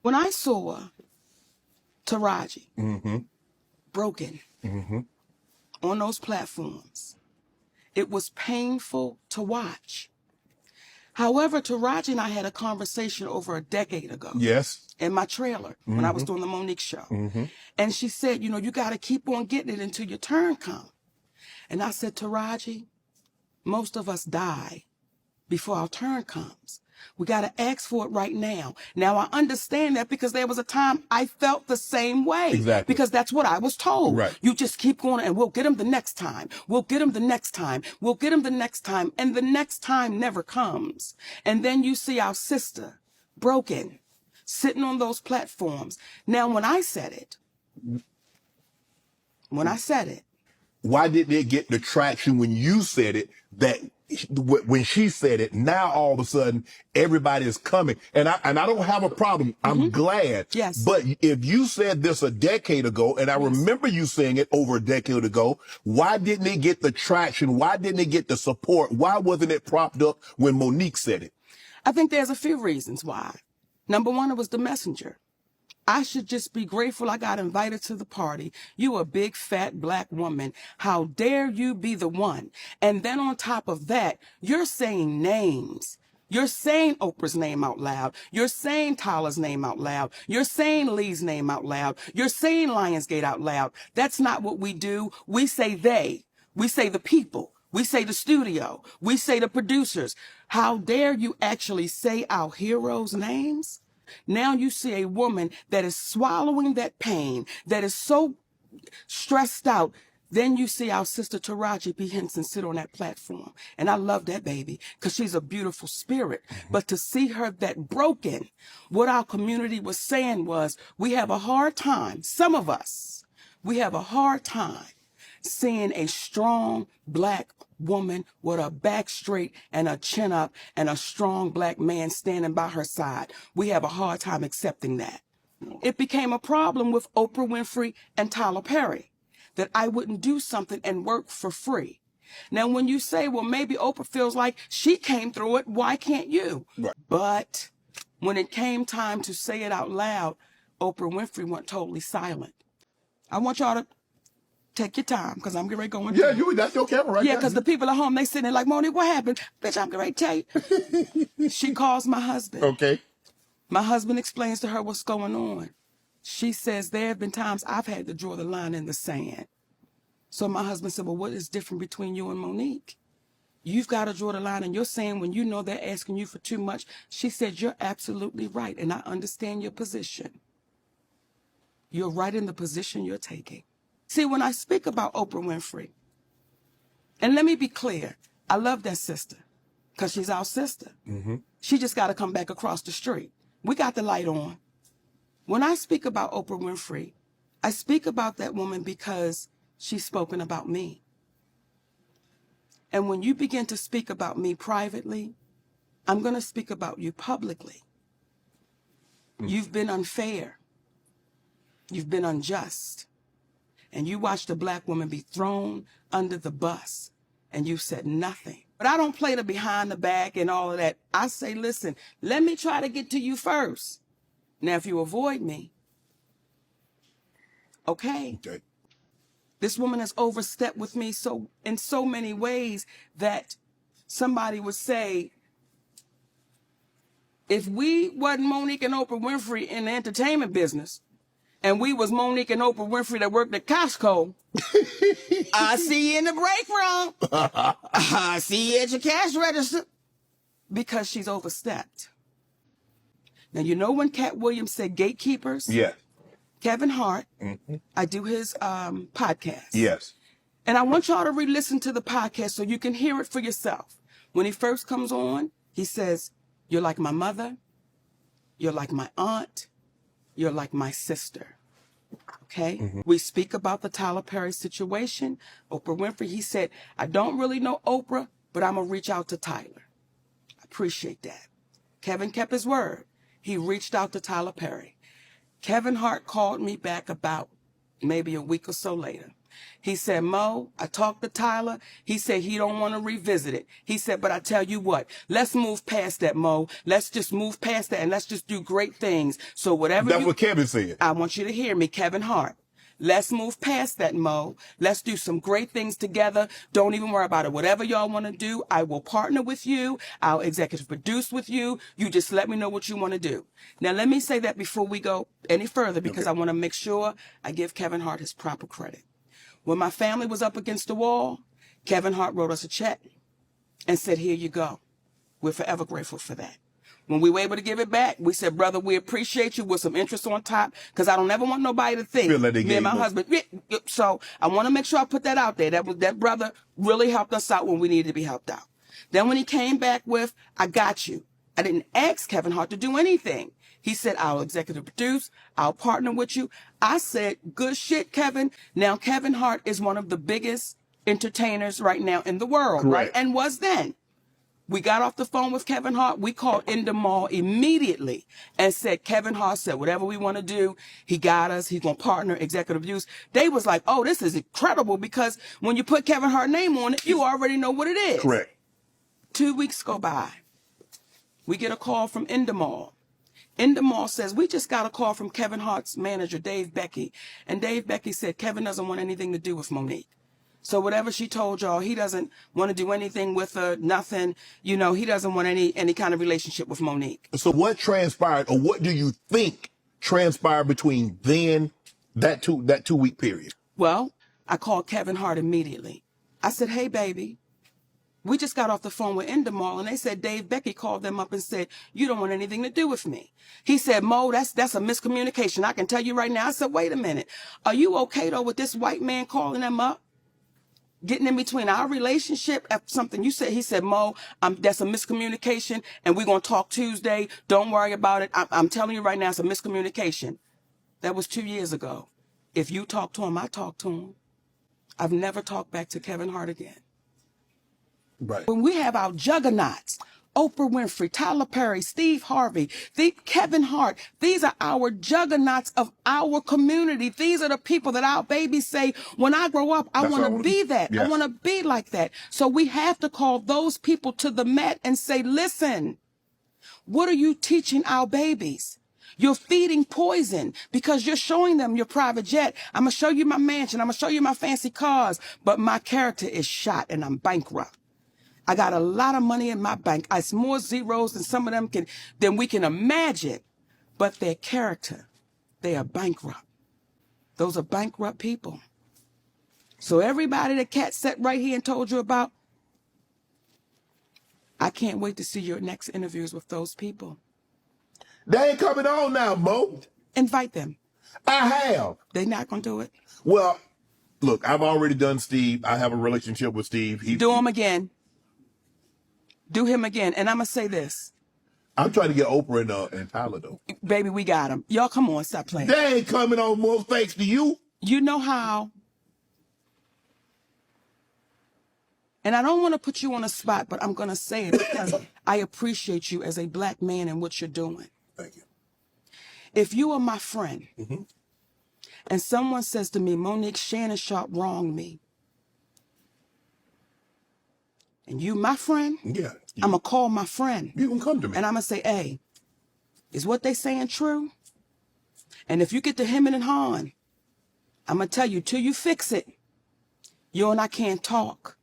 When I saw Taraji broken on those platforms, it was painful to watch. However, Taraji and I had a conversation over a decade ago. Yes. In my trailer when I was doing the Monique show. And she said, you know, you got to keep on getting it until your turn comes. And I said, Taraji, most of us die before our turn comes. We got to ask for it right now. Now, I understand that because there was a time I felt the same way. Exactly. Because that's what I was told. Right. You just keep going and we'll get him the next time. We'll get him the next time. We'll get him the next time. And the next time never comes. And then you see our sister broken, sitting on those platforms. Now, when I said it, why didn't it get the traction when you said it that when she said it? Now all of a sudden everybody is coming, and I don't have a problem. I'm glad. Yes. But if you said this a decade ago, and I remember you saying it over a decade ago, why didn't it get the traction? Why didn't it get the support? Why wasn't it propped up when Monique said it? I think there's a few reasons why. Number one, it was the messenger. I should just be grateful I got invited to the party. You a big, fat, black woman. How dare you be the one? And then on top of that, you're saying names. You're saying Oprah's name out loud. You're saying Tyler's name out loud. You're saying Lee's name out loud. You're saying Lionsgate out loud. That's not what we do. We say they. We say the people. We say the studio. We say the producers. How dare you actually say our heroes' names? Now you see a woman that is swallowing that pain, that is so stressed out. Then you see our sister Taraji P. Henson sit on that platform. And I love that baby because she's a beautiful spirit. But to see her that broken, what our community was saying was, we have a hard time, some of us, we have a hard time seeing a strong black woman with her back straight and her chin up and a strong black man standing by her side. We have a hard time accepting that. It became a problem with Oprah Winfrey and Tyler Perry that I wouldn't do something and work for free. Now, when you say, well, maybe Oprah feels like she came through it, why can't you? Right. But when it came time to say it out loud, Oprah Winfrey went totally silent. I want y'all to take your time, because I'm getting ready to go into Yeah, that's your camera right there. Yeah, because the people at home, they sitting there like, Monique, what happened? Bitch, I'm getting ready to tell you. She calls my husband. Okay. My husband explains to her what's going on. She says, there have been times I've had to draw the line in the sand. So my husband said, well, what is different between you and Monique? You've got to draw the line, and you're saying when you know they're asking you for too much. She said, you're absolutely right, and I understand your position. You're right in the position you're taking. See, when I speak about Oprah Winfrey, and let me be clear, I love that sister because she's our sister. She just got to come back across the street. We got the light on. When I speak about Oprah Winfrey, I speak about that woman because she's spoken about me. And when you begin to speak about me privately, I'm going to speak about you publicly. You've been unfair. You've been unjust. And you watched a black woman be thrown under the bus, and you said nothing. But I don't play the behind the back and all of that. I say, listen, let me try to get to you first. Now, if you avoid me, okay. This woman has overstepped with me in so many ways that somebody would say, if we wasn't Monique and Oprah Winfrey in the entertainment business, and we was Monique and Oprah Winfrey that worked at Costco, I see you in the break room. I see you at your cash register. Because she's overstepped. Now, you know when Cat Williams said gatekeepers? Yes. Kevin Hart, I do his podcast. Yes. And I want y'all to re-listen to the podcast so you can hear it for yourself. When he first comes on, he says, you're like my mother, you're like my aunt, you're like my sister. Okay? We speak about the Tyler Perry situation. Oprah Winfrey, he said, I don't really know Oprah, but I'm going to reach out to Tyler. I appreciate that. Kevin kept his word. He reached out to Tyler Perry. Kevin Hart called me back about maybe a week or so later. He said, Mo, I talked to Tyler. He said he don't want to revisit it. He said, but I tell you what, let's move past that, Mo. Let's just move past that and let's just do great things. So whatever That's what Kevin said. I want you to hear me, Kevin Hart. Let's move past that, Mo. Let's do some great things together. Don't even worry about it. Whatever y'all want to do, I will partner with you. I'll executive produce with you. You just let me know what you want to do. Now, let me say that before we go any further, because I want to make sure I give Kevin Hart his proper credit. When my family was up against the wall, Kevin Hart wrote us a check and said, here you go. We're forever grateful for that. When we were able to give it back, we said, brother, we appreciate you with some interest on top, because I don't ever want nobody to think me and my husband. So I want to make sure I put that out there. That brother really helped us out when we needed to be helped out. Then when he came back with, I got you. I didn't ask Kevin Hart to do anything. He said, I'll executive produce. I'll partner with you. I said, good shit, Kevin. Now, Kevin Hart is one of the biggest entertainers right now in the world, Correct. right? And was then. We got off the phone with Kevin Hart. We called Endemol immediately and said, Kevin Hart said, whatever we want to do, he got us. He's going to partner, executive use. They was like, oh, this is incredible, because when you put Kevin Hart's name on it, you already know what it is. Correct. 2 weeks go by. We get a call from Endemol. Endemol says, we just got a call from Kevin Hart's manager, Dave Becky. And Dave Becky said, Kevin doesn't want anything to do with Monique. So whatever she told y'all, he doesn't want to do anything with her, nothing. You know, he doesn't want any kind of relationship with Monique. So what transpired, or what do you think transpired between then, that 2 week period? Well, I called Kevin Hart immediately. I said, hey, baby, we just got off the phone with Endemol, and they said Dave Becky called them up and said, you don't want anything to do with me. He said, Mo, that's a miscommunication. I can tell you right now. I said, wait a minute. Are you okay, though, with this white man calling them up? Getting in between our relationship after something you said. He said, Mo, that's a miscommunication, and we're going to talk Tuesday. Don't worry about it. I'm telling you right now, it's a miscommunication. That was 2 years ago. If you talk to him, I talk to him. I've never talked back to Kevin Hart again. Right. When we have our juggernauts, Oprah Winfrey, Tyler Perry, Steve Harvey, Kevin Hart, these are our juggernauts of our community. These are the people that our babies say, when I grow up, I want to be that. Yes. I want to be like that. So we have to call those people to the mat and say, listen, what are you teaching our babies? You're feeding poison because you're showing them your private jet. I'm going to show you my mansion. I'm going to show you my fancy cars, but my character is shot and I'm bankrupt. I got a lot of money in my bank. It's more zeros than some of them than we can imagine. But their character, they are bankrupt. Those are bankrupt people. So everybody that Kat sat right here and told you about, I can't wait to see your next interviews with those people. They ain't coming on now, Mo. Invite them. I have. They're not going to do it. Well, look, I've already done Steve. I have a relationship with Steve. Do him again. Do him again. And I'm going to say this. I'm trying to get Oprah and Tyler, though. Baby, we got him. Y'all, come on, stop playing. They ain't coming on, Mo, thanks to you. You know how. And I don't want to put you on a spot, but I'm going to say it because I appreciate you as a black man and what you're doing. Thank you. If you are my friend, and someone says to me, Monique, Shannon Sharp wronged me, and you my friend, Yeah. I'm going to call my friend. You can come to me. And I'm going to say, hey, is what they saying true? And if you get to hemming and hawing, I'm going to tell you, till you fix it, you and I can't talk.